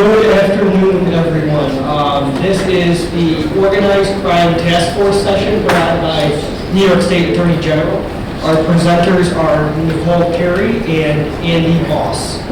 Good afternoon, everyone. This is the Organized Crime Task Force session put out by New York State Attorney General. Our presenters are Nicole Perry and Andy Moss.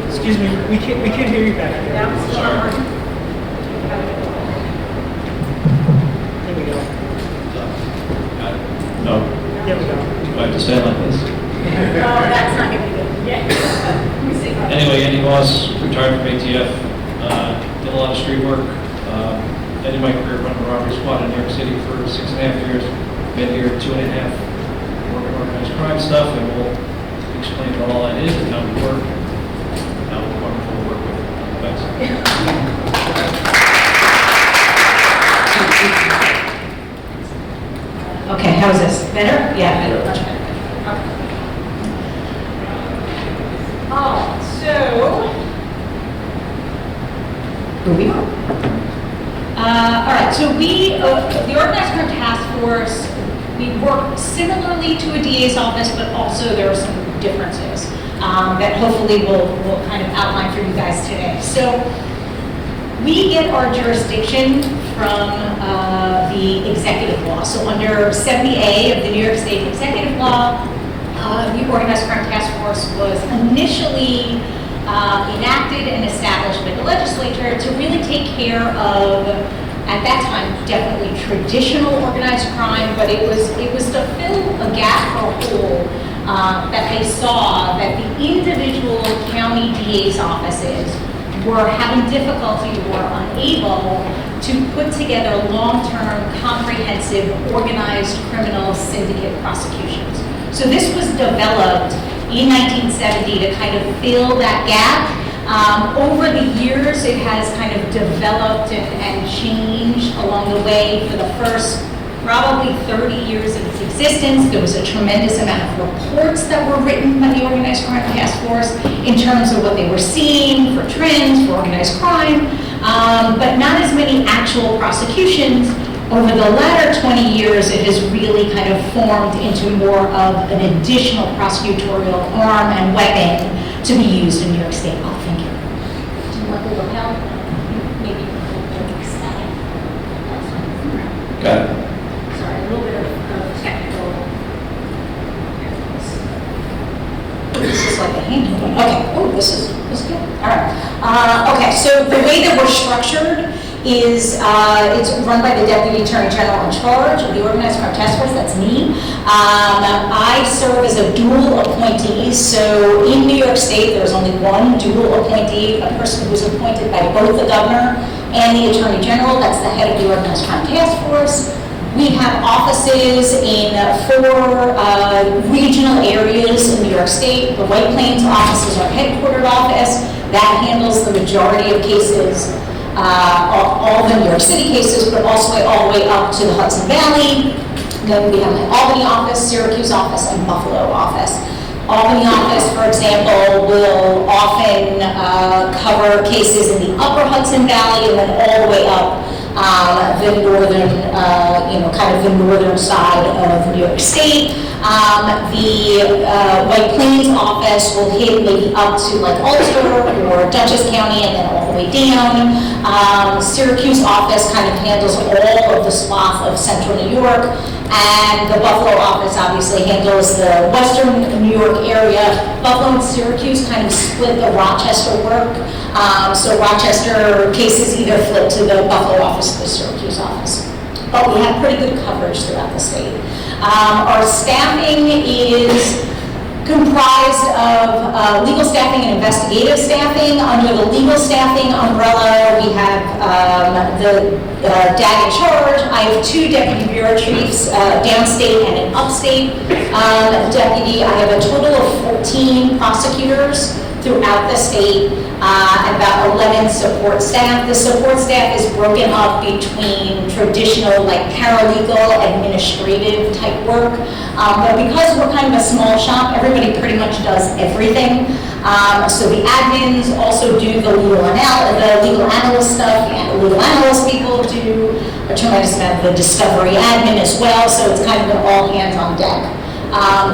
Excuse me, we can't hear you back here. Yeah, sorry. There we go. No. There we go. Do I have to say it like this? Oh, that's not going to be good. Yeah. Anyway, Andy Moss, retired from ATF, did a lot of street work. Ended my career running a robbery squad in New York City for 6.5 years. Been here 2.5, working organized crime stuff, and we'll explain what all that is and how we work. Now we're wonderful to work with. Thanks. Okay, how's this? Better? Yeah, better. Much better. Okay. So, here we are. All right, so we, the Organized Crime Task Force, we work similarly to a DA's office, but also there are some differences that hopefully we'll kind of outline for you guys today. So we get our jurisdiction from the executive law. So under 70A of the New York State executive law, the Organized Crime Task Force was initially enacted and established by the legislature to really take care of, at that time, definitely traditional organized crime, but it was to fill a gap or a hole that they saw that the individual county DA's offices were having difficulty or unable to put together long-term, comprehensive, organized criminal syndicate prosecutions. So this was developed in 1970 to kind of fill that gap. Over the years, it has kind of developed and changed along the way. For the first probably 30 years of its existence, there was a tremendous amount of reports that were written by the Organized Crime Task Force in terms of what they were seeing for trends, for organized crime, but not as many actual prosecutions. Over the latter 20 years, it has really kind of formed into more of an additional prosecutorial arm and weapon to be used in New York State. Oh, thank you. Do you want the lapel? Maybe extend. Got it. Sorry, a little bit of technical. This is like a handheld one. Okay. Oh, this is good. All right. Okay. So the way that we're structured is it's run by the Deputy Attorney General in charge of the Organized Crime Task Force. That's me. I serve as a dual appointee. So in New York State, there's only one dual appointee, a person who's appointed by both the governor and the Attorney General. That's the head of the Organized Crime Task Force. We have offices in 4 regional areas in New York State. The White Plains office is our headquartered office. That handles the majority of cases, all the New York City cases, but also all the way up to the Hudson Valley. Then we have the Albany office, Syracuse office, and Buffalo office. Albany office, for example, will often cover cases in the upper Hudson Valley and then all the way up the northern, kind of the northern side of New York State. The White Plains office will hit maybe up to like Ulster or Dutchess County and then all the way down. Syracuse office kind of handles all of the swath of central New York. And the Buffalo office obviously handles the western New York area. Buffalo and Syracuse kind of split the Rochester work. So Rochester cases either flip to the Buffalo office or the Syracuse office. But we have pretty good coverage throughout the state. Our staffing is comprised of legal staffing and investigative staffing. Under the legal staffing umbrella, we have the DAG in charge. I have 2 deputy bureau chiefs, downstate and an upstate deputy. I have a total of 14 prosecutors throughout the state, and about 11 support staff. The support staff is broken up between traditional, like paralegal, administrative type work. But because we're kind of a small shop, everybody pretty much does everything. So the admins also do the legal analyst stuff, and the legal analyst people do a tremendous amount of the discovery admin as well, so it's kind of an all hands on deck.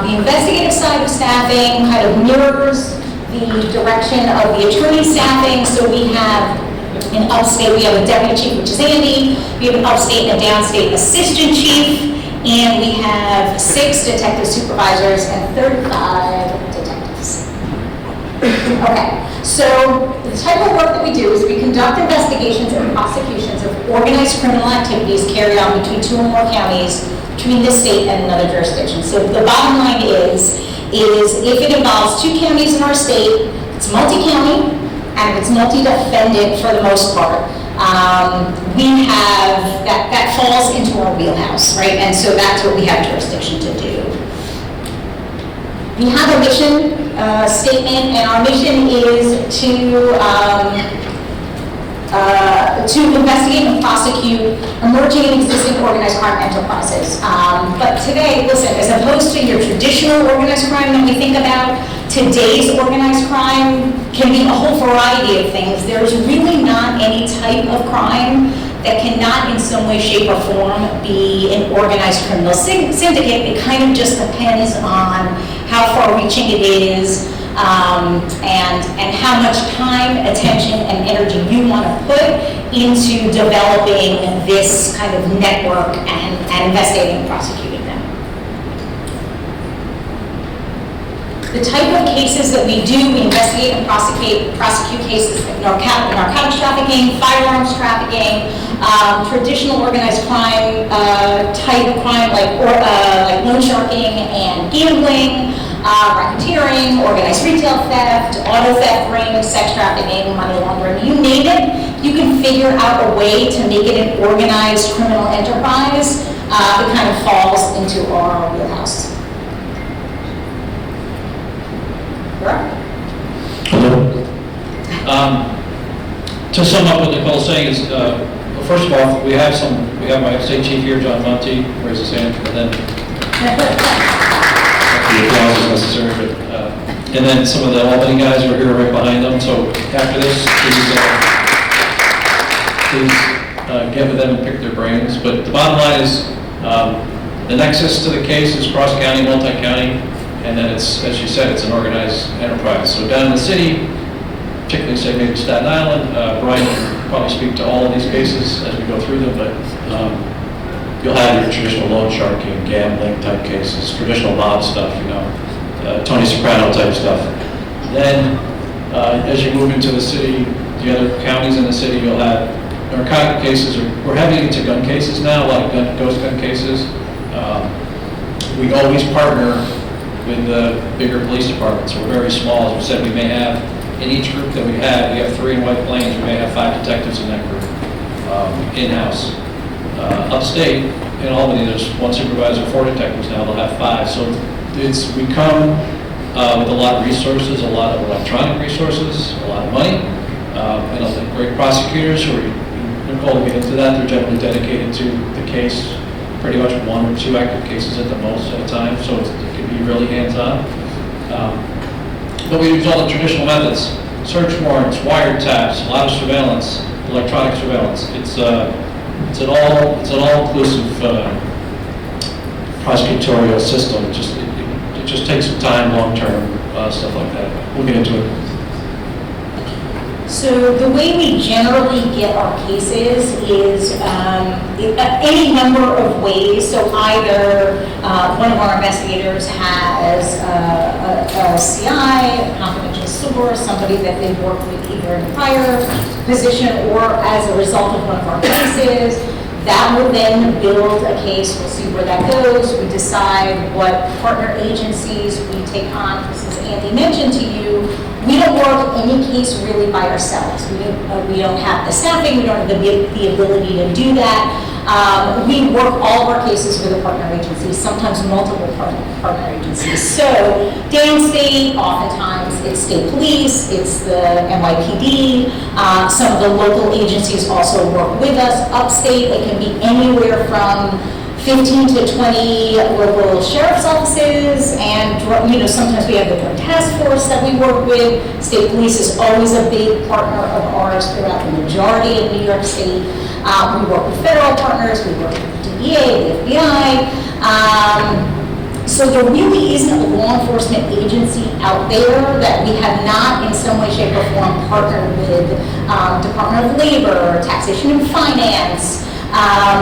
The investigative side of staffing kind of mirrors the direction of the attorney staffing. So we have in upstate, we have a deputy chief, which is Andy. We have an upstate and a downstate assistant chief. And we have 6 detective supervisors and 35 detectives. Okay, so the type of work that we do is we conduct investigations and prosecutions of organized criminal activities carried on between 2 or more counties, between this state and another jurisdiction. So the bottom line is if it involves 2 counties in our state, it's multi-county, and it's multi-defendant for the most part. We have, that falls into our wheelhouse, right? And so that's what we have jurisdiction to do. We have a mission statement, and our mission is to investigate and prosecute emerging and existing organized crime enterprises. But today, listen, as opposed to your traditional organized crime that we think about, today's organized crime can be a whole variety of things. There's really not any type of crime that cannot in some way, shape, or form be an organized criminal syndicate. It kind of just depends on how far-reaching it is, and how much time, attention, and energy you want to put into developing this kind of network and investigating and prosecuting them. The type of cases that we do, we investigate and prosecute cases like narcotics trafficking, firearms trafficking, traditional organized crime type crime like loan sharking and gambling, racketeering, organized retail theft, auto theft, range, sex trafficking, money laundering, you name it, you can figure out a way to make it an organized criminal enterprise. It kind of falls into our wheelhouse. To sum up what Nicole's saying is, well, first of all, we have my state chief here, John Monty, raise his hand, and then the applause is necessary, but, and then some of the Albany guys are here right behind them, so after this, please get with them and pick their brains. But the bottom line is, the nexus to the case is cross-county, multi-county, and then it's, as you said, it's an organized enterprise. So down in the city, particularly say maybe Staten Island, Brian will probably speak to all of these cases as we go through them, but you'll have your traditional loan sharking, gambling type cases, traditional mob stuff, Tony Soprano type stuff. Then as you move into the city, the other counties in the city, you'll have narcotic cases. We're heavy into gun cases now, a lot of ghost gun cases. We always partner with the bigger police departments. So we're very small. As we said, we may have, in each group that we have 3 in White Plains, we may have 5 detectives in that group, in-house. Upstate, in Albany, there's 1 supervisor, 4 detectives now, they'll have 5. So we come with a lot of resources, a lot of electronic resources, a lot of money, and a lot of great prosecutors who are, Nicole will get into that, they're generally dedicated to the case, pretty much 1 or 2 active cases at the most at a time, so it can be really hands-on. But we use all the traditional methods, search warrants, wiretaps, a lot of surveillance, electronic surveillance. It's It's an all-inclusive prosecutorial system. It just takes some time, long-term, stuff like that. We'll get into it. So the way we generally get our cases is any number of ways. So either one of our investigators has a CI, a confidential source, somebody that they've worked with either in a prior position or as a result of one of our cases. That will then build a case. We'll see where that goes. We decide what partner agencies we take on. As Andy mentioned to you, we don't work any case really by ourselves. We don't have the staffing. We don't have the ability to do that. We work all of our cases with a partner agency, sometimes multiple partner agencies. So downstate, oftentimes it's state police, it's the NYPD. Some of the local agencies also work with us. Upstate, it can be anywhere from 15 to 20 local sheriff's offices, and sometimes we have the drug task force that we work with. State police is always a big partner of ours throughout the majority of New York State. We work with federal partners, we work with the DEA, the FBI. So there really isn't a law enforcement agency out there that we have not in some way, shape, or form partnered with. Department of Labor, Taxation and Finance,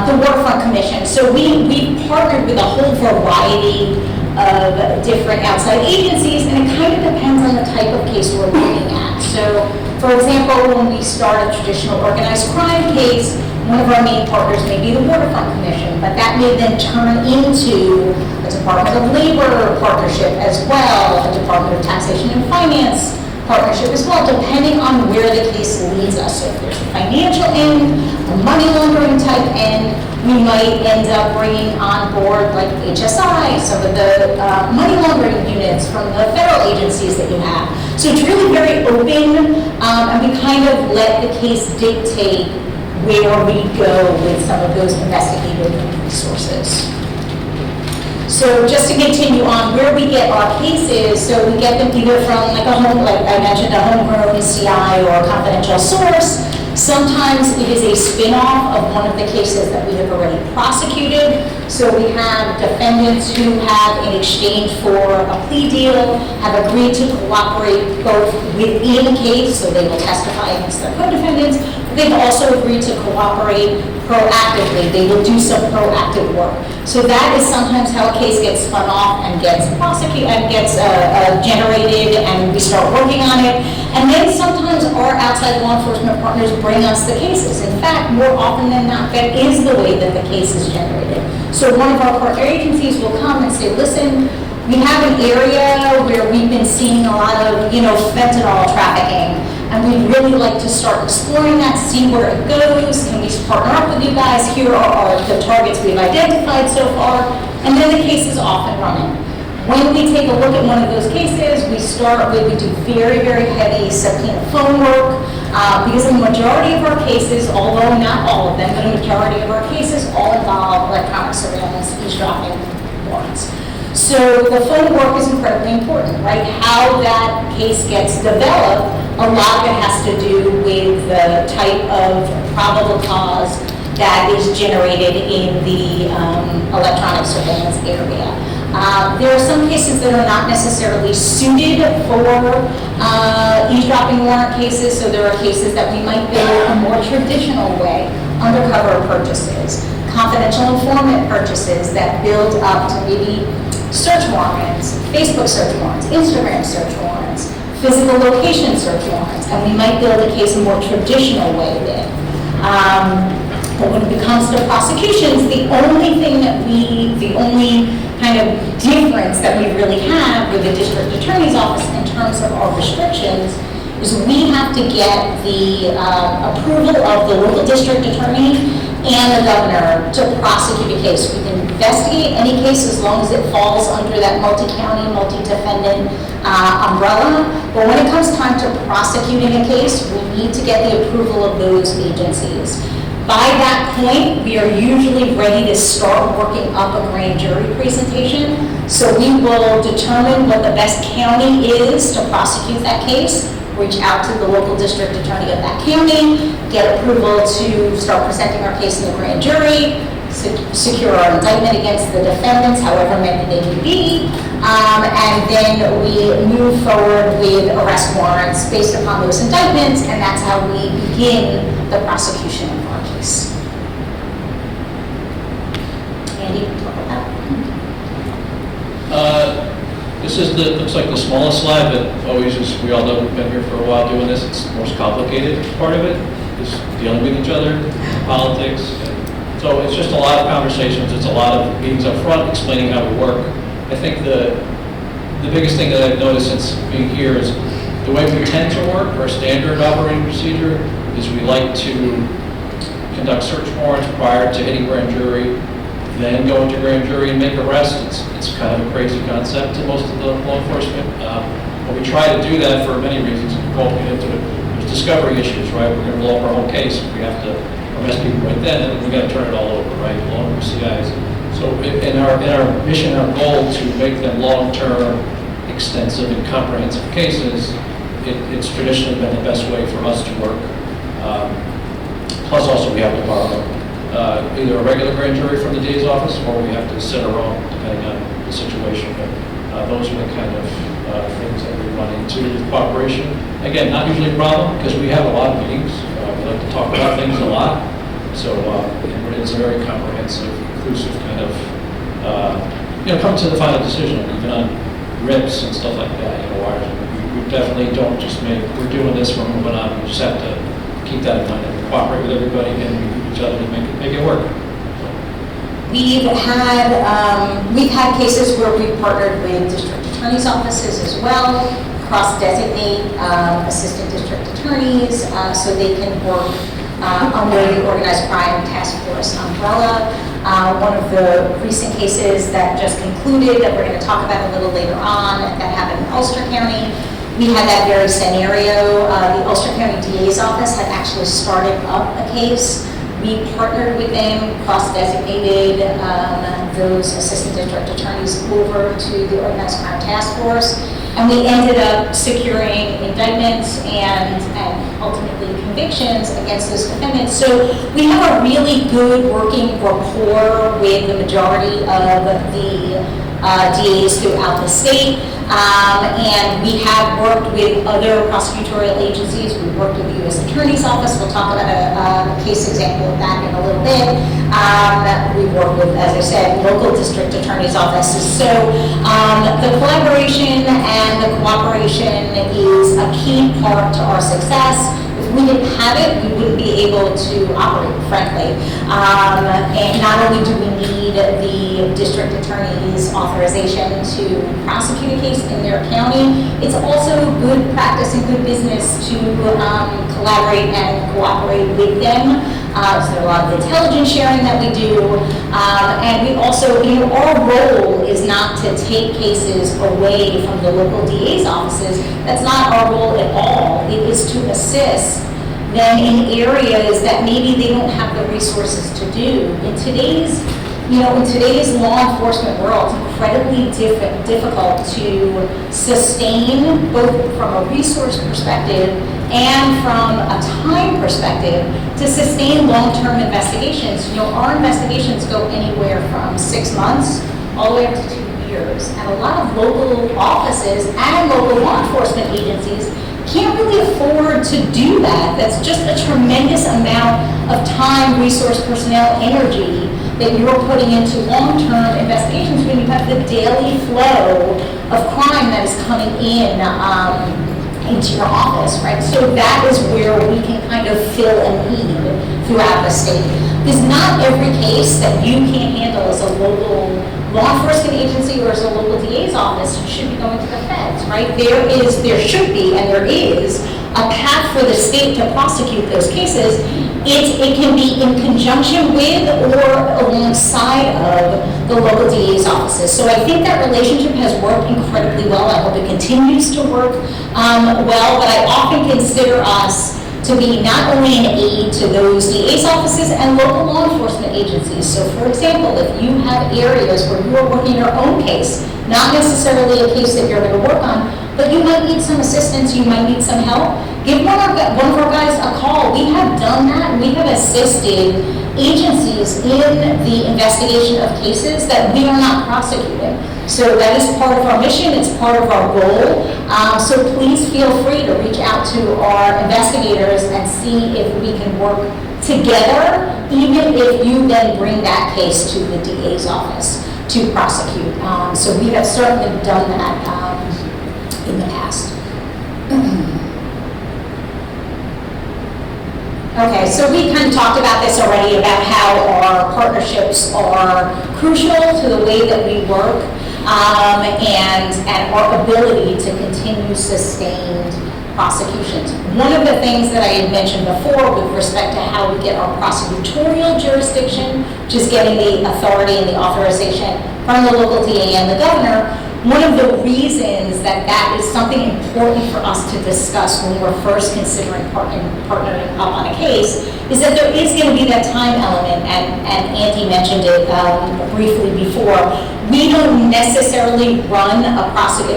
the Waterfront Commission. So we partnered with a whole variety of different outside agencies, and it kind of depends on the type of case we're looking at. So, for example, when we start a traditional organized crime case, one of our main partners may be the Waterfront Commission, but that may then turn into a Department of Labor partnership as well, a Department of Taxation and Finance partnership as well, depending on where the case leads us. So if there's a financial end, a money laundering type end, we might end up bringing on board like HSI, some of the money laundering units from the federal agencies that you have. So it's really very open, and we kind of let the case dictate where we go with some of those investigative resources. So just to continue on, where we get our cases, so we get them either from like I mentioned, a homegrown CI or a confidential source. Sometimes it is a spin-off of one of the cases that we have already prosecuted. So we have defendants who have, in exchange for a plea deal, have agreed to cooperate both within the case, so they will testify against their co-defendants. They've also agreed to cooperate proactively. They will do some proactive work. So that is sometimes how a case gets spun off and gets prosecuted and gets generated, and we start working on it. And then sometimes our outside law enforcement partners bring us the cases. In fact, more often than not, that is the way that the case is generated. So one of our partner agencies will come and say, listen, we have an area where we've been seeing a lot of, fentanyl trafficking, and we'd really like to start exploring that, see where it goes. Can we partner up with you guys? Here are the targets we've identified so far, and then the case is off and running. When we take a look at one of those cases, we do very, very heavy subpoena phone work, because the majority of our cases, although not all of them, but a majority of our cases all involve electronic surveillance, eavesdropping warrants. So the phone work is incredibly important, right? How that case gets developed, a lot of it has to do with the type of probable cause that is generated in the electronic surveillance area. There are some cases that are not necessarily suited for eavesdropping warrant cases, so there are cases that we might build a more traditional way, undercover purchases, confidential informant purchases that build up to maybe search warrants, Facebook search warrants, Instagram search warrants, physical location search warrants, and we might build a case a more traditional way then. But when it comes to prosecutions, the only kind of difference that we really have with the district attorney's office in terms of our restrictions is we have to get the approval of the local district attorney and the governor to prosecute a case. We can investigate any case as long as it falls under that multi-county, multi-defendant umbrella. But when it comes time to prosecuting a case, we need to get the approval of those agencies. By that point, we are usually ready to start working up a grand jury presentation. So we will determine what the best county is to prosecute that case. reach out to the local district attorney of that county, get approval to start presenting our case in the grand jury, secure our indictment against the defendants, however many they may be, and then we move forward with arrest warrants based upon those indictments, and that's how we begin the prosecution of our case. Andy, talk about that. This is looks like the smallest slide, but always, as we all know, we've been here for a while doing this, it's the most complicated part of it, is dealing with each other, politics. So it's just a lot of conversations, it's a lot of meetings up front, explaining how we work. I think the biggest thing that I've noticed since being here is the way we tend to work, our standard operating procedure, is we like to conduct search warrants prior to hitting grand jury, then go into grand jury and make arrests. It's kind of a crazy concept to most of the law enforcement. But we try to do that for many reasons. We won't get into it. There's discovery issues, right? We're going to blow up our whole case if we have to arrest people right then, and we've got to turn it all over, right? Long CIs. So in our mission, our goal to make them long-term, extensive, and comprehensive cases, it's traditionally been the best way for us to work. Plus, also, we have to borrow either a regular grand jury from the DA's office, or we have to set our own, depending on the situation. But those are the kind of things that we run into with cooperation. Again, not usually a problem, because we have a lot of meetings. We like to talk about things a lot. So it's a very comprehensive, inclusive kind of, come to the final decision, even on RIPs and stuff like that. We definitely don't just we're doing this, we're moving on. We just have to keep that in mind and cooperate with everybody and with each other to make it work. We've had cases where we've partnered with district attorneys' offices as well, cross-designate assistant district attorneys so they can work under the Organized Crime Task Force umbrella. One of the recent cases that just concluded that we're going to talk about a little later on that happened in Ulster County, we had that very scenario. The Ulster County DA's office had actually started up a case. We partnered with them, cross-designated those assistant district attorneys over to the Organized Crime Task Force, and we ended up securing indictments and ultimately convictions against those defendants. So we have a really good working rapport with the majority of the DAs throughout the state. And we have worked with other prosecutorial agencies. We've worked with the U.S. Attorney's Office. We'll talk about a case example of that in a little bit. We've worked with, as I said, local district attorney's offices. So the collaboration and the cooperation is a key part to our success. If we didn't have it, we wouldn't be able to operate, frankly. And not only do we need the district attorney's authorization to prosecute a case in their county, it's also good practice and good business to collaborate and cooperate with them. So there's a lot of intelligence sharing that we do. And we also, our role is not to take cases away from the local DA's offices. That's not our role at all. It is to assist them in areas that maybe they don't have the resources to do. In today's law enforcement world, it's incredibly difficult to sustain, both from a resource perspective and from a time perspective, to sustain long-term investigations. Our investigations go anywhere from 6 months all the way up to 2 years. And a lot of local offices and local law enforcement agencies can't really afford to do that. That's just a tremendous amount of time, resource, personnel, energy that you're putting into long-term investigations when you have the daily flow of crime that is coming into your office, right? So that is where we can kind of fill a need throughout the state. Because not every case that you can't handle as a local law enforcement agency or as a local DA's office should be going to the feds, right? There should be, and there is, a path for the state to prosecute those cases. It can be in conjunction with or alongside of the local DA's offices. So I think that relationship has worked incredibly well. I hope it continues to work well, but I often consider us to be not only an aid to those DA's offices and local law enforcement agencies. So for example, if you have areas where you are working your own case, not necessarily a case that you're going to work on, but you might need some assistance, you might need some help, give one of our guys a call. We have done that, and we have assisted agencies in the investigation of cases that we are not prosecuting. So that is part of our mission, it's part of our goal. So please feel free to reach out to our investigators and see if we can work together, even if you then bring that case to the DA's office to prosecute. So we have certainly done that in the past. Okay, so we kind of talked about this already, about how our partnerships are crucial to the way that we work, and our ability to continue sustained prosecutions. One of the things that I had mentioned before with respect to how we get our prosecutorial jurisdiction, which is getting the authority and the authorization from the local DA and the governor, one of the reasons that that is something important for us to discuss when we're first considering partnering up on a case is that there is going to be that time element, and Andy mentioned it briefly before. We don't necessarily run an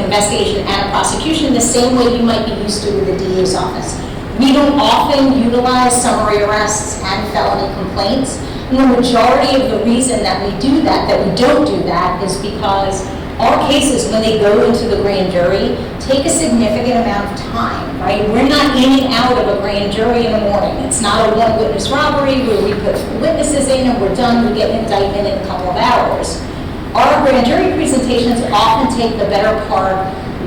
investigation and a prosecution the same way you might be used to with the DA's office. We don't often utilize summary arrests and felony complaints. And the majority of the reason that we do that we don't do that, is because our cases, when they go into the grand jury, take a significant amount of time, right? We're not in and out of a grand jury in the morning. It's not a one-witness robbery where we put witnesses in and we're done, we get an indictment in a couple of hours. Our grand jury presentations often take the better part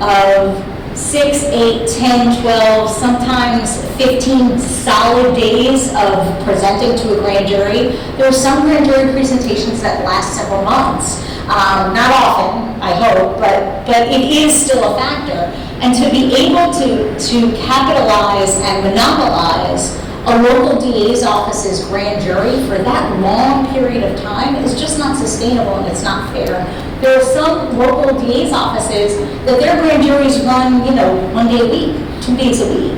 of 6, 8, 10, 12, sometimes 15 solid days of presenting to a grand jury. There are some grand jury presentations that last several months. Not often, I hope, but it is still a factor. And to be able to capitalize and monopolize a local DA's office's grand jury for that long period of time is just not sustainable, and it's not fair. There are some local DA's offices that their grand juries run, 1 day a week, 2 days a week.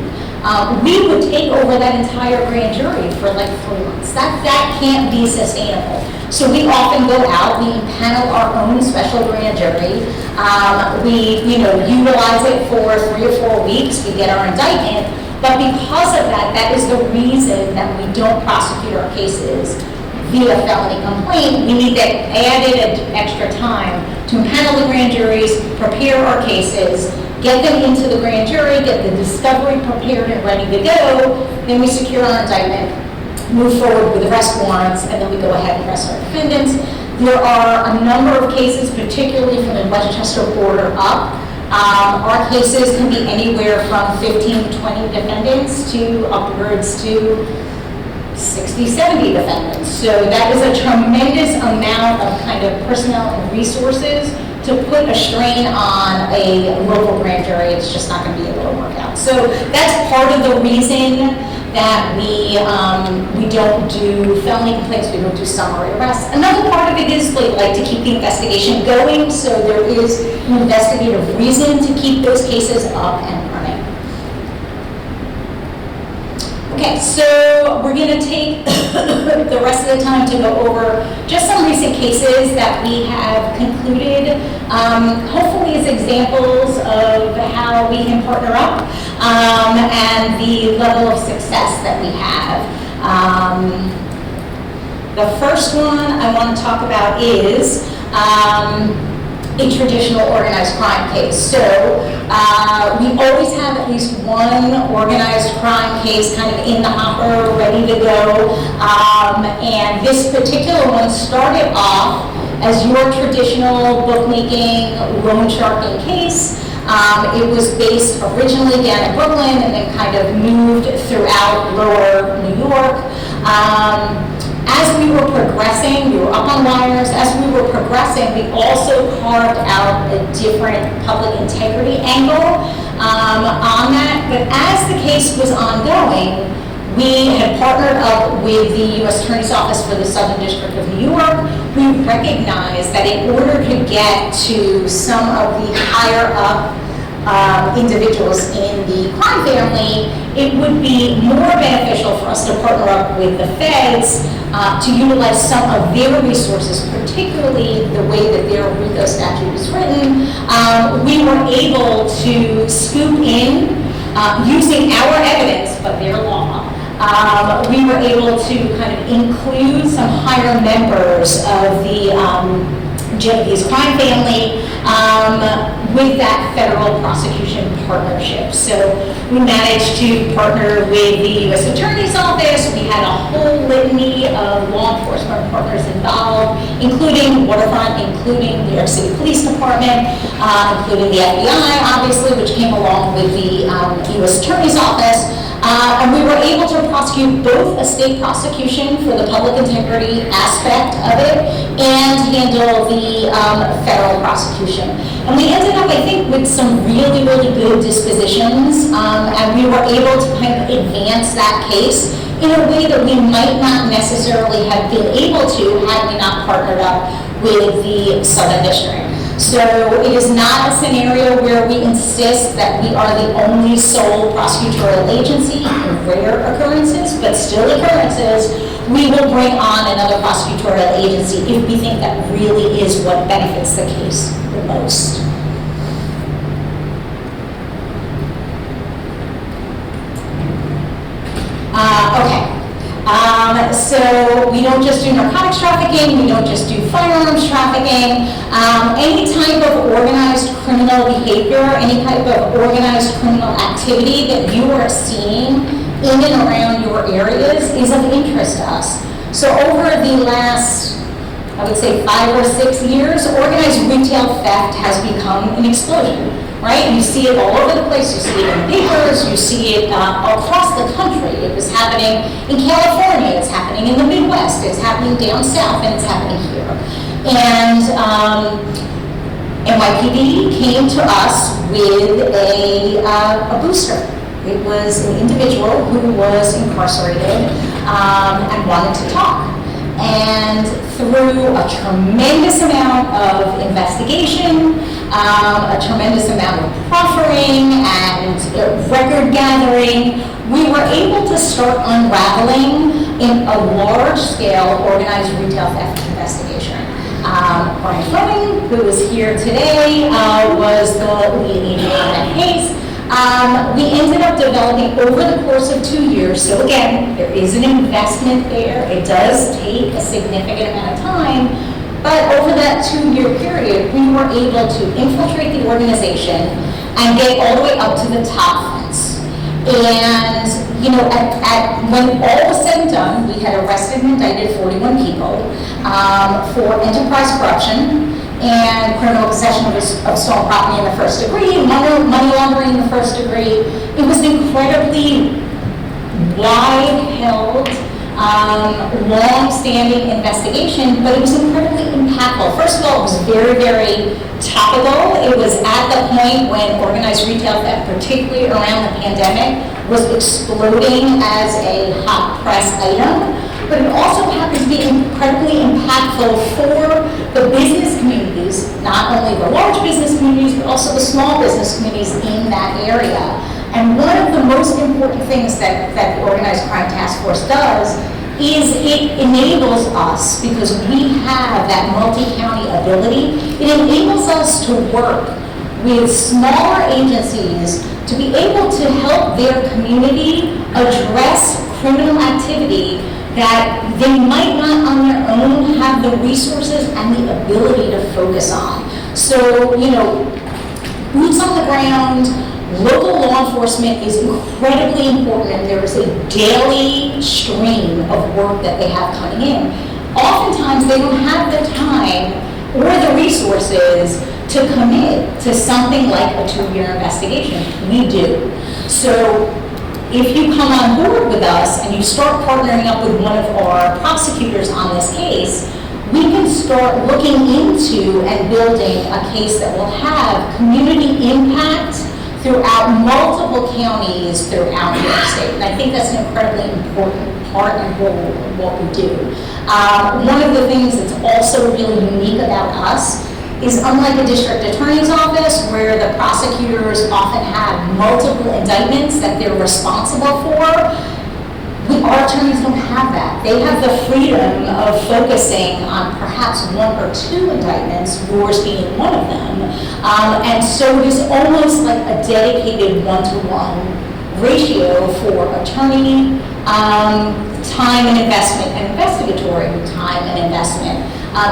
We would take over that entire grand jury for like 3 months. That can't be sustainable. So we often go out, we impanel our own special grand jury. We, utilize it for 3 or 4 weeks. We get our indictment. But because of that, that is the reason that we don't prosecute our cases via felony complaint. We need that added extra time to impanel the grand juries, prepare our cases, get them into the grand jury, get the discovery prepared and ready to go, then we secure our indictment, move forward with arrest warrants, and then we go ahead and arrest our defendants. There are a number of cases, particularly from the Westchester border up. Our cases can be anywhere from 15 to 20 defendants to upwards to 60, 70 defendants. So that is a tremendous amount of kind of personnel and resources to put a strain on a local grand jury. It's just not going to be able to work out. So that's part of the reason that we don't do felony complaints, we don't do summary arrests. Another part of it is we like to keep the investigation going, so there is an investigative reason to keep those cases up and running. Okay, so we're going to take the rest of the time to go over just some recent cases that we have concluded, hopefully as examples of how we can partner up and the level of success that we have. The first one I want to talk about is a traditional organized crime case. So we always have at least one organized crime case kind of in the hopper, ready to go. And this particular one started off as your traditional bookmaking, loan sharking case. It was based originally down in Brooklyn and then kind of moved throughout lower New York. As we were progressing, we were up on wires, as we were progressing, we also carved out a different public integrity angle on that. But as the case was ongoing, we had partnered up with the U.S. Attorney's Office for the Southern District of New York. We recognized that in order to get to some of the higher up individuals in the crime family, it would be more beneficial for us to partner up with the feds to utilize some of their resources, particularly the way that their RICO statute is written, we were able to scoop in using our evidence, but their law. We were able to kind of include some higher members of the Genovese crime family with that federal prosecution partnership. So we managed to partner with the U.S. Attorney's Office. We had a whole litany of law enforcement partners involved, including Waterfront, including New York City Police Department, including the FBI, obviously, which came along with the U.S. Attorney's Office. And we were able to prosecute both a state prosecution for the public integrity aspect of it and handle the federal prosecution. And we ended up, I think, with some really, really good dispositions, and we were able to kind of advance that case in a way that we might not necessarily have been able to had we not partnered up with the Southern District. So it is not a scenario where we insist that we are the only sole prosecutorial agency in rare occurrences, but still occurrences. We will bring on another prosecutorial agency if we think that really is what benefits the case the most. Okay. So we don't just do narcotics trafficking, we don't just do firearms trafficking. Any type of organized criminal behavior, any type of organized criminal activity that you are seeing in and around your areas is of interest to us. So over the last, I would say 5 or 6 years, organized retail theft has become an explosion, right? You see it all over the place. You see it in papers. You see it across the country. It was happening in California. It's happening in the Midwest. It's happening down south, and it's happening here. And NYPD came to us with a booster. It was an individual who was incarcerated and wanted to talk. And through a tremendous amount of investigation, a tremendous amount of proffering and record gathering, we were able to start unraveling in a large-scale organized retail theft investigation. Brian Fleming, who is here today, was the lead agent on that case. We ended up developing over the course of 2 years, so again, there is an investment there. It does take a significant amount of time, but over that 2-year period, we were able to infiltrate the organization and get all the way up to the top fence. And, you know, when all was said and done, we had arrested and indicted 41 people for enterprise corruption and criminal possession of stolen property in the first degree, money laundering in the first degree. It was an incredibly wide-held, long-standing investigation, but it was incredibly impactful. First of all, it was very, very topical. It was at the point when organized retail theft, particularly around the pandemic, was exploding as a hot press item. But it also happened to be incredibly impactful for the business communities, not only the large business communities, but also the small business communities in that area. And one of the most important things that the Organized Crime Task Force does is it enables us, because we have that multi-county ability, it enables us to work with smaller agencies to be able to help their community address criminal activity that they might not on their own have the resources and the ability to focus on. So, you know, boots on the ground, local law enforcement is incredibly important, and there is a daily stream of work that they have coming in. Oftentimes, they don't have the time or the resources to commit to something like a 2-year investigation. We do. So, if you come on board with us and you start partnering up with one of our prosecutors on this case, we can start looking into and building a case that will have community impact throughout multiple counties throughout New York State. And I think that's an incredibly important part and role of what we do. One of the things that's also really unique about us is, unlike a district attorney's office where the prosecutors often have multiple indictments that they're responsible for, Our attorneys don't have that. They have the freedom of focusing on perhaps one or two indictments, yours being one of them. And so it is almost like a dedicated one-to-one ratio for attorney time and investment and investigatory time and investment.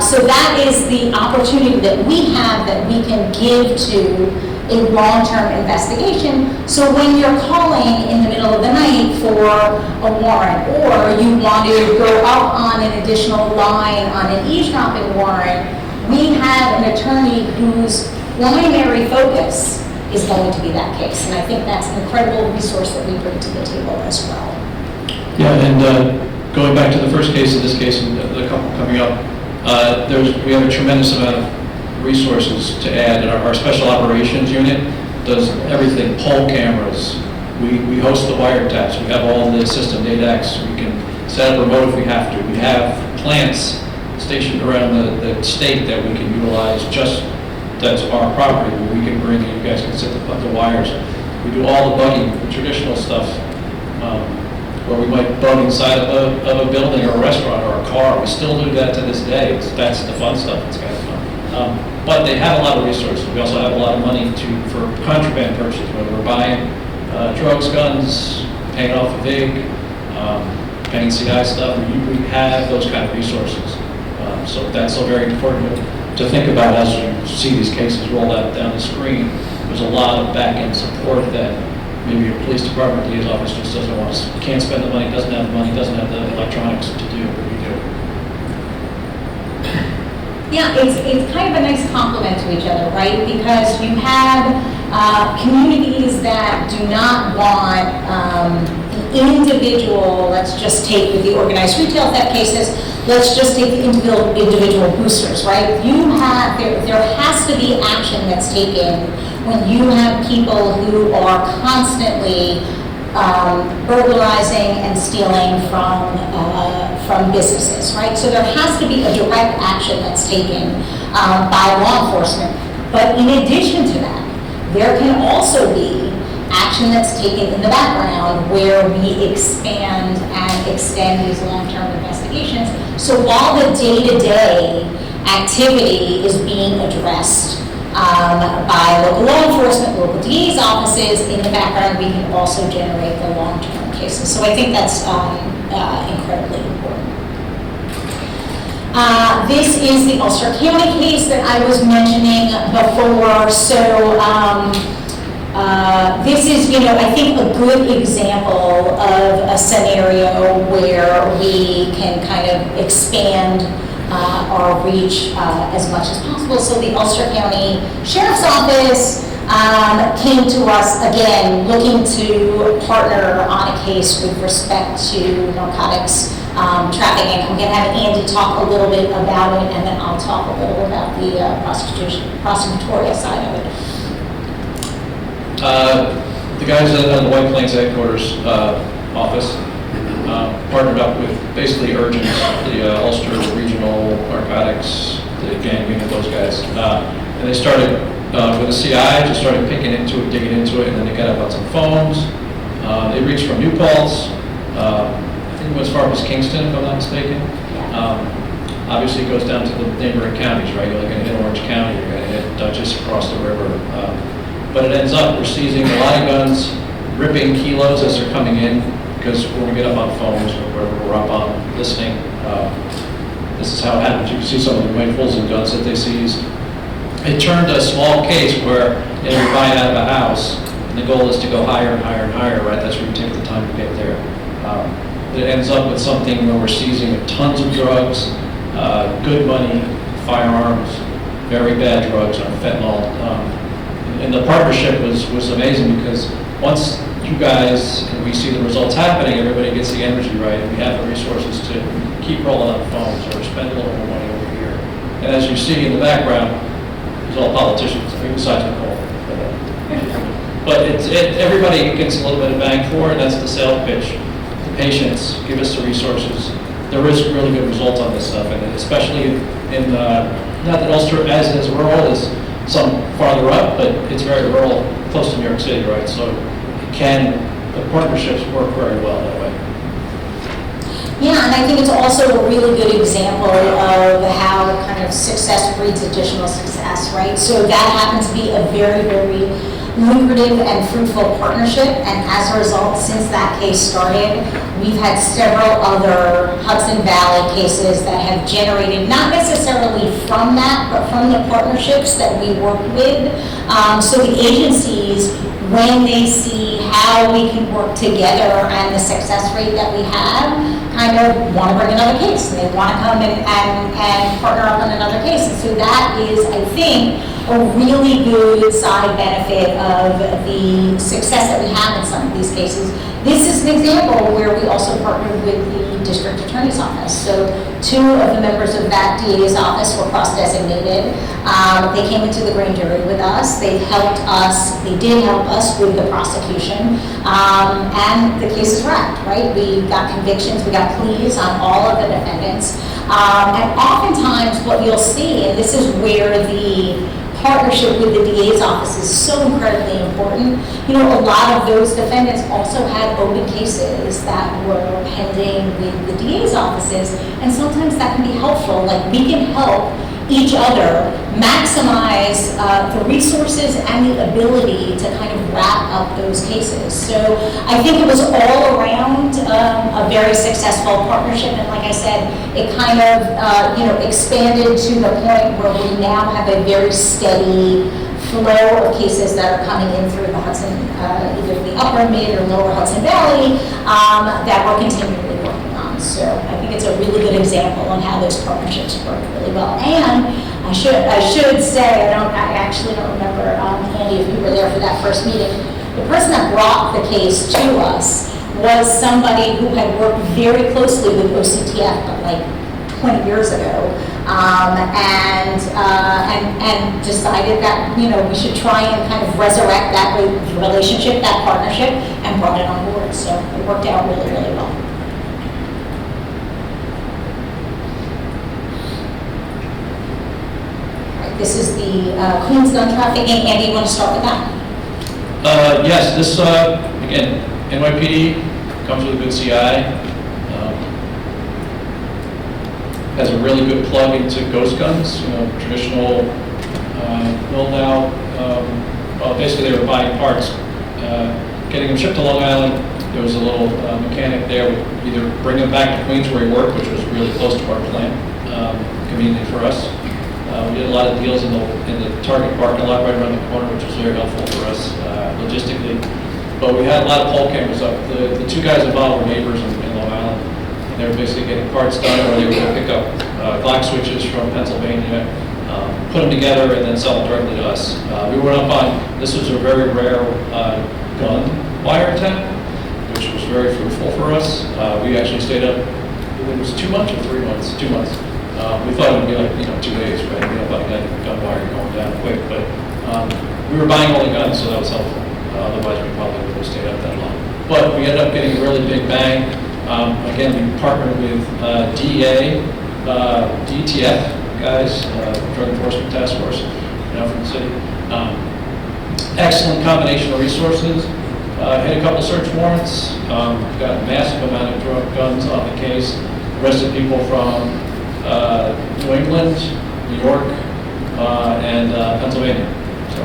So that is the opportunity that we have that we can give to a long-term investigation. So when you're calling in the middle of the night for a warrant, or you want to go up on an additional line on an eavesdropping warrant, we have an attorney whose primary focus is going to be that case. And I think that's an incredible resource that we bring to the table as well. Yeah, and going back to the first case, in this case, and the couple coming up, we have a tremendous amount of resources to add. And our special operations unit does everything, poll cameras, we host the wiretaps, we have all the system DATAX, we can set up remote if we have to. We have plants stationed around the state that we can utilize, just that's our property, where we can bring, you guys can sit the wires. We do all the bugging, the traditional stuff, where we might bug inside of a building or a restaurant or a car. We still do that to this day. That's the fun stuff. It's kind of fun. But they have a lot of resources. We also have a lot of money for contraband purchases, whether we're buying drugs, guns, paying off a VIG, paying CI stuff. We have those kind of resources. So that's so very important to think about as you see these cases roll out down the screen. There's a lot of back-end support that maybe your police department, DA's office just doesn't want to, can't spend the money, doesn't have the money, doesn't have the electronics to do what we do. Yeah, it's kind of a nice complement to each other, right? Because you have communities that do not want the individual, let's just take with the organized retail theft cases, let's just take the individual boosters, right? There has to be action that's taken when you have people who are constantly burglarizing and stealing from businesses, right? So there has to be a direct action that's taken by law enforcement. But in addition to that, there can also be action that's taken in the background where we expand and extend these long-term investigations. So while the day-to-day activity is being addressed by local law enforcement, local DA's offices, in the background we can also generate the long-term cases. So I think that's incredibly important. This is the Ulster County case that I was mentioning before. So this is, I think a good example of a scenario where we can kind of expand our reach as much as possible. So the Ulster County Sheriff's Office came to us, again, looking to partner on a case with respect to narcotics trafficking. I'm going to have Andy talk a little bit about it, and then I'll talk a little about the prosecutorial side of it. The guys at the White Plains headquarters office partnered up with basically Urgent, the Ulster Regional Narcotics, the gang unit, those guys. And they started with a CI, just started picking into it, digging into it, and then they got up on some phones. They reached from New Paltz, I think it went as far as Kingston, if I'm not mistaken. Obviously it goes down to the neighboring counties, right? You're going to hit Orange County, you're going to hit Dutchess across the river. But it ends up, we're seizing a lot of guns, ripping kilos as they're coming in, because when we get up on phones or wherever we're up on listening, this is how it happens. You can see some of the rifles and guns that they seized. It turned a small case where you're buying out of a house, and the goal is to go higher and higher and higher, right? That's where you take the time to get there. It ends up with something where we're seizing tons of drugs, good money, firearms, very bad drugs, on fentanyl. And the partnership was amazing, because once you guys and we see the results happening, everybody gets the energy right, and we have the resources to keep rolling on phones or spend a little more money over here. And as you see in the background, it's all politicians, besides Nicole. But everybody gets a little bit of bang for it, and that's the sales pitch. The patients give us the resources. There is really good results on this stuff, and especially in not that Ulster as rural as some farther up, but it's very rural, close to New York City, right? So the partnerships work very well that way. Yeah, and I think it's also a really good example of how kind of success breeds additional success, right? So that happens to be a very, very lucrative and fruitful partnership, and as a result, since that case started, we've had several other Hudson Valley cases that have generated, not necessarily from that, but from the partnerships that we work with. So the agencies, when they see how we can work together and the success rate that we have, kind of want to bring another case, and they want to come and partner up on another case. And so that is, I think, a really good side benefit of the success that we have in some of these cases. This is an example where we also partnered with the district attorney's office. So 2 of the members of that DA's office were cross-designated. They came into the grand jury with us. They did help us with the prosecution. And the case is wrapped, right? We got convictions, we got pleas on all of the defendants. And oftentimes what you'll see, and this is where the partnership with the DA's office is so incredibly important. You know, a lot of those defendants also had open cases that were pending with the DA's offices, and sometimes that can be helpful. Like, we can help each other maximize the resources and the ability to kind of wrap up those cases. So I think it was all around a very successful partnership, and like I said, it kind of expanded to the point where we now have a very steady flow of cases that are coming in through the Hudson, either the upper, mid, or lower Hudson Valley, that we're continually working on. So I think it's a really good example on how those partnerships work really well. And I should say, I actually don't remember, Andy, if you were there for that first meeting. The person that brought the case to us was somebody who had worked very closely with OCTF, but like 20 years ago, and decided that we should try and kind of resurrect that relationship, that partnership, and brought it on board. So it worked out really, really well. This is the Queens gun trafficking. Andy, you want to start with that? Yes, this, again, NYPD comes with a good CI. Has a really good plug into ghost guns, traditional build out. Well, basically they were buying parts, getting them shipped to Long Island. There was a little mechanic there would either bring them back to Queens where he worked, which was really close to our plant, convenient for us. We did a lot of deals in the Target parking lot right around the corner, which was very helpful for us logistically. But we had a lot of pole cameras up. The 2 guys involved were neighbors in Long Island. And they were basically getting parts done, or they were going to pick up Glock switches from Pennsylvania, put them together, and then sell them directly to us. We went up on, this was a very rare gun wiretap, which was very fruitful for us. We actually stayed up, it was 2 months or 3 months? 2 months. We thought it would be like 2 days, right? About gun wire going down quick, but we were buying all the guns, so that was helpful. Otherwise, we probably would have stayed up that long. But we ended up getting a really big bang. Again, we partnered with DEA, DTF guys, Drug Enforcement Task Force, from the city. Excellent combination of resources. Hit a couple search warrants. Got a massive amount of drug guns on the case. Arrested people from New England, New York, and Pennsylvania. So.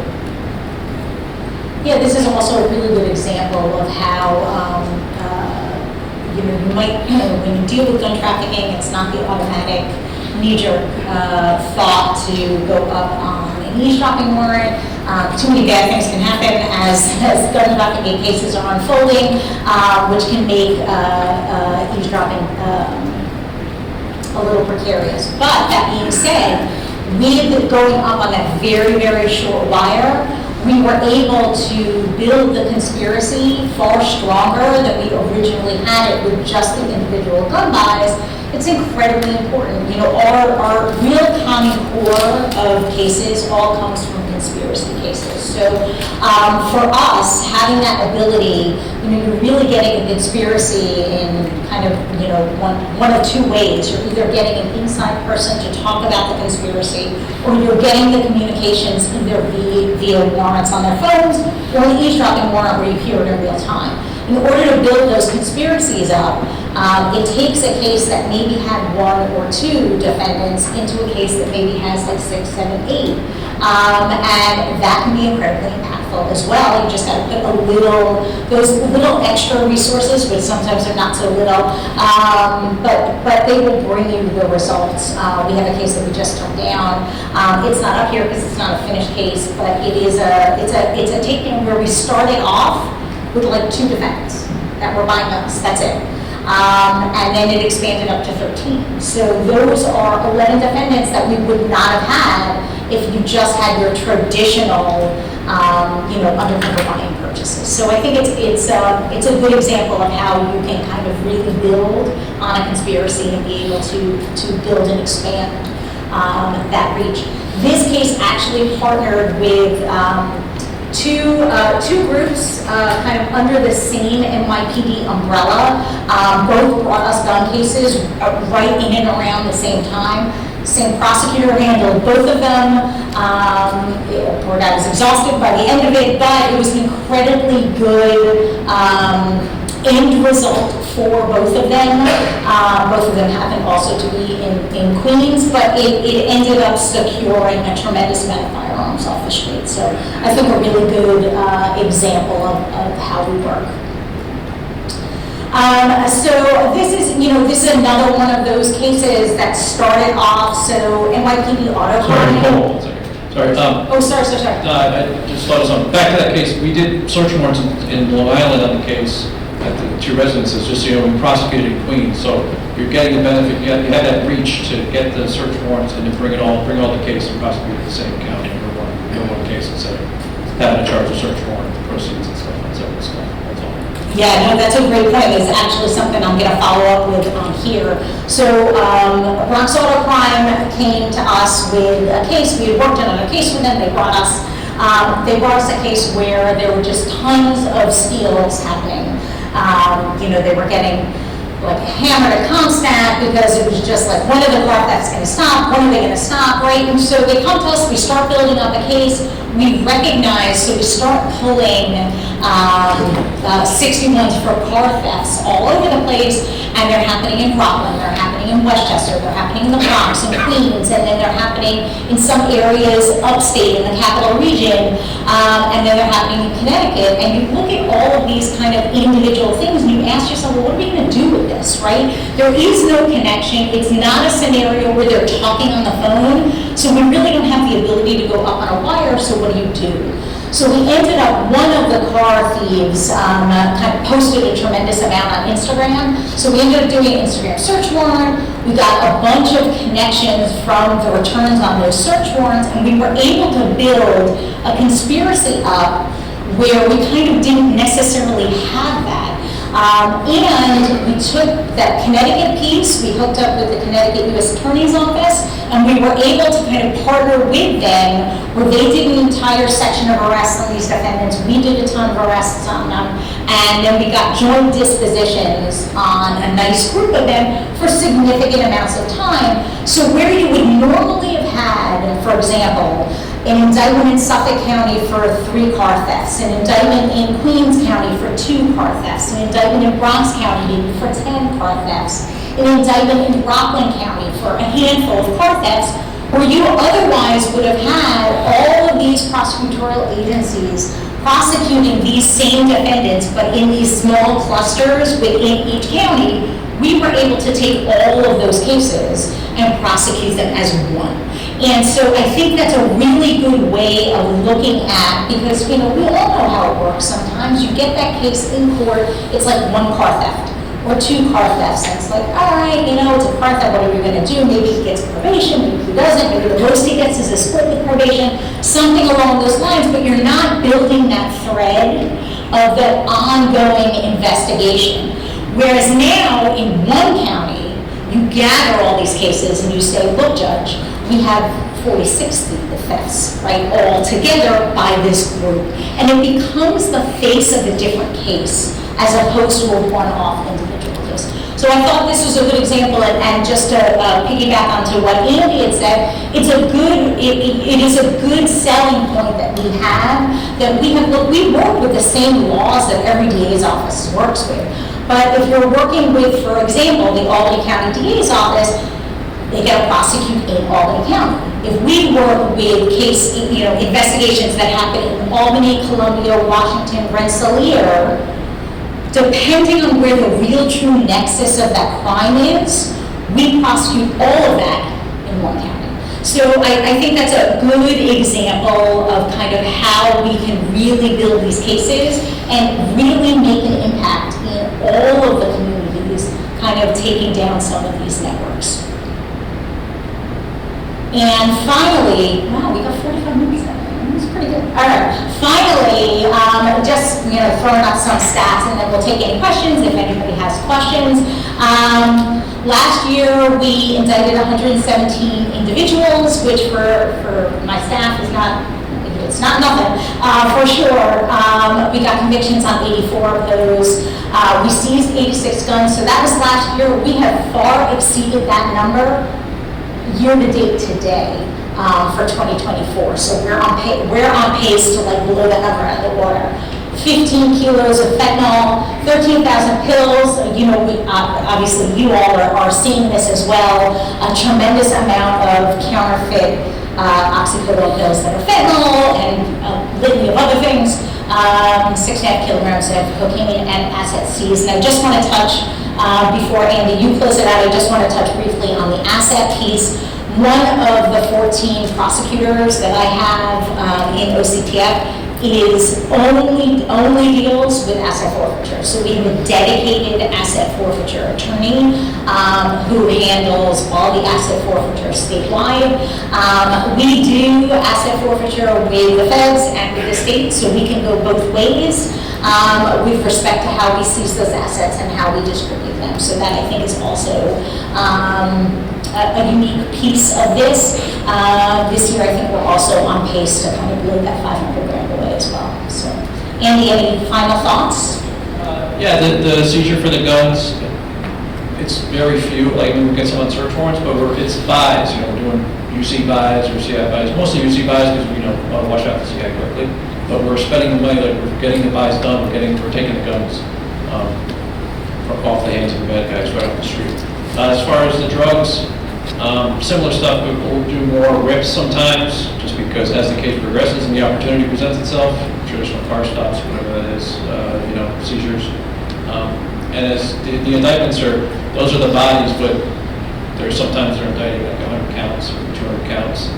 Yeah, this is also a really good example of how you might, when you deal with gun trafficking, it's not the automatic knee-jerk thought to go up on an eavesdropping warrant. Too many bad things can happen as gun trafficking cases are unfolding, which can make eavesdropping a little precarious. But that being said, with going up on that very, very short wire, we were able to build the conspiracy far stronger than we originally had it with just the individual gun buys. It's incredibly important. Our real common core of cases all comes from conspiracy cases. So for us, having that ability, you're really getting a conspiracy in kind of, one of 2 ways. You're either getting an inside person to talk about the conspiracy, or you're getting the communications either via warrants on their phones or an eavesdropping warrant where you hear it in real time. In order to build those conspiracies up, It takes a case that maybe had 1 or 2 defendants into a case that maybe has like 6, 7, 8. And that can be incredibly impactful as well. You just got to put those little extra resources, which sometimes are not so little, but they will bring you the results. We have a case that we just took down. It's not up here because it's not a finished case, but it's a takedown where we started off with like 2 defendants that were buying us. That's it. And then it expanded up to 13. So those are 11 defendants that we would not have had if you just had your traditional, undercover buying purchases. So I think it's a good example of how you can kind of really build on a conspiracy and be able to build and expand that reach. This case actually partnered with two groups kind of under the same NYPD umbrella. Both brought us gun cases right in and around the same time. Same prosecutor handled both of them. Poor guy was exhausted by the end of it, but it was an incredibly good end result for both of them. Both of them happened also to be in Queens, but it ended up securing a tremendous amount of firearms off the street. So I think a really good example of how we work. So this is another one of those cases that started off, so NYPD auto crime. Sorry, hold on a second. Sorry. Sorry. I just thought of something. Back to that case, we did search warrants in Long Island on the case at the 2 residences, just so you know, we prosecuted in Queens. So you're getting the benefit, you had that reach to get the search warrants and to bring all the case and prosecute in the same county in one case instead of having to charge a search warrant, proceeds and stuff. That's all. Yeah, no, that's a great point. It's actually something I'm going to follow up with on here. So Bronx Auto Crime came to us with a case. We had worked on a case with them. They brought us a case where there were just tons of steals happening. They were getting like hammered at Comstat because it was just like, when are the car thefts going to stop? When are they going to stop, right? And so they come to us, we start building up a case, we recognize, so we start pulling 61s for car thefts all over the place, and they're happening in Rockland, they're happening in Westchester, they're happening in the Bronx and Queens, and then they're happening in some areas upstate in the capital region, and then they're happening in Connecticut. And you look at all of these kind of individual things and you ask yourself, well, what are we going to do with this, right? There is no connection. It's not a scenario where they're talking on the phone, so we really don't have the ability to go up on a wire, so what do you do? So we ended up, one of the car thieves kind of posted a tremendous amount on Instagram. So we ended up doing an Instagram search warrant. We got a bunch of connections from the returns on those search warrants, and we were able to build a conspiracy up where we kind of didn't necessarily have that. And we took that Connecticut piece, we hooked up with the Connecticut U.S. Attorney's Office, and we were able to kind of partner with them where they did an entire section of arrests on these defendants, we did a ton of arrests on them, and then we got joint dispositions on a nice group of them for significant amounts of time. So where you would normally have had, for example, an indictment in Suffolk County for 3 car thefts, an indictment in Queens County for 2 car thefts, an indictment in Bronx County maybe for 10 car thefts, an indictment in Rockland County for a handful of car thefts, where you otherwise would have had all of these prosecutorial agencies prosecuting these same defendants, but in these small clusters within each county. We were able to take all of those cases and prosecute them as one. And so I think that's a really good way of looking at, because we all know how it works sometimes. You get that case in court, it's like 1 car theft or 2 car thefts, and it's like, all right, it's a car theft, what are we going to do? Maybe he gets probation, maybe he doesn't, maybe the most he gets is a split with probation, something along those lines, but you're not building that thread of the ongoing investigation. Whereas now, in one county, you gather all these cases and you say, look, Judge, we have 46 thefts, right, all together by this group. And it becomes the face of a different case as opposed to a one-off individual case. So I thought this was a good example, and just to piggyback onto what Andy had said, it is a good selling point that we have, look, we work with the same laws that every DA's office works with. But if you're working with, for example, the Albany County DA's office, they get to prosecute in Albany County. If we work with investigations that happen in Albany, Columbia, Washington, Rensselaer, depending on where the real true nexus of that crime is, we prosecute all of that in one county. So I think that's a good example of kind of how we can really build these cases and really make an impact in all of the communities, kind of taking down some of these networks. And finally, wow, we got 45 minutes that way. That was pretty good. All right. Finally, just throwing up some stats, and then we'll take any questions if anybody has questions. Last year, we indicted 117 individuals, which for my staff is not, it's not nothing, for sure. We got convictions on 84 of those. We seized 86 guns, so that was last year. We have far exceeded that number year to date today for 2024. So we're on pace to blow that number out of the water. 15 kilos of fentanyl, 13,000 pills. Obviously you all are seeing this as well. A tremendous amount of counterfeit oxycodone pills that are fentanyl and a litany of other things. 6.5 kilograms of cocaine and assets seized. And I just want to touch, before Andy, you close it out, I just want to touch briefly on the asset piece. One of the 14 prosecutors that I have in OCTF is only deals with asset forfeiture. So we have a dedicated asset forfeiture attorney who handles all the asset forfeiture statewide. We do asset forfeiture with the feds and with the state, so we can go both ways with respect to how we seize those assets and how we distribute them. So that I think is also a unique piece of this. This year I think we're also on pace to kind of blow that 500 grand away as well. So, Andy, any final thoughts? Yeah, the seizure for the guns, it's very few. Like we get some on search warrants, but it's buys. We're doing UC buys or CI buys. Mostly UC buys because we want to wash out the CI quickly. But we're spending the money, we're getting the buys done. We're taking the guns off the hands of the bad guys right off the street. As far as the drugs, similar stuff, but we'll do more rips sometimes, just because as the case progresses and the opportunity presents itself, traditional car stops, whatever that is, seizures. And as the indictments those are the bodies, but sometimes they're indicting like 100 counts or 200 counts.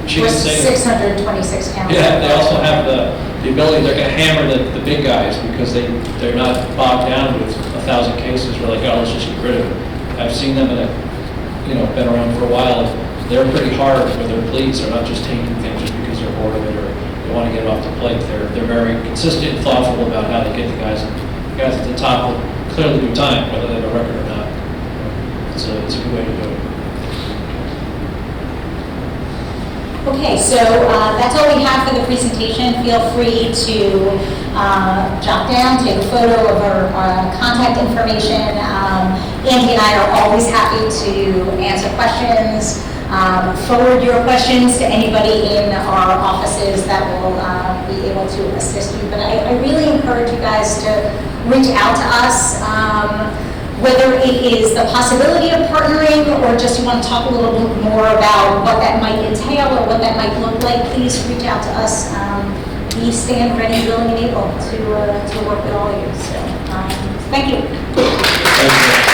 She can say 626 counts. Yeah, they also have the ability, they're going to hammer the big guys because they're not bogged down with 1,000 cases. We're like, oh, let's just get rid of it. I've seen them been around for a while. They're pretty hard with their pleas. They're not just taking things just because they're bored of it or they want to get it off the plate. They're very consistent and thoughtful about how they get the guys at the top will clearly do time, whether they have a record or not. It's a good way to do it. Okay, so that's all we have for the presentation. Feel free to jot down, take a photo of our contact information. Andy and I are always happy to answer questions. Forward your questions to anybody in our offices that will be able to assist you. But I really encourage you guys to reach out to us. Whether it is the possibility of partnering or just you want to talk a little bit more about what that might entail or what that might look like, please reach out to us. We stand ready, willing, and able to work with all of you. So, thank you. Thank you.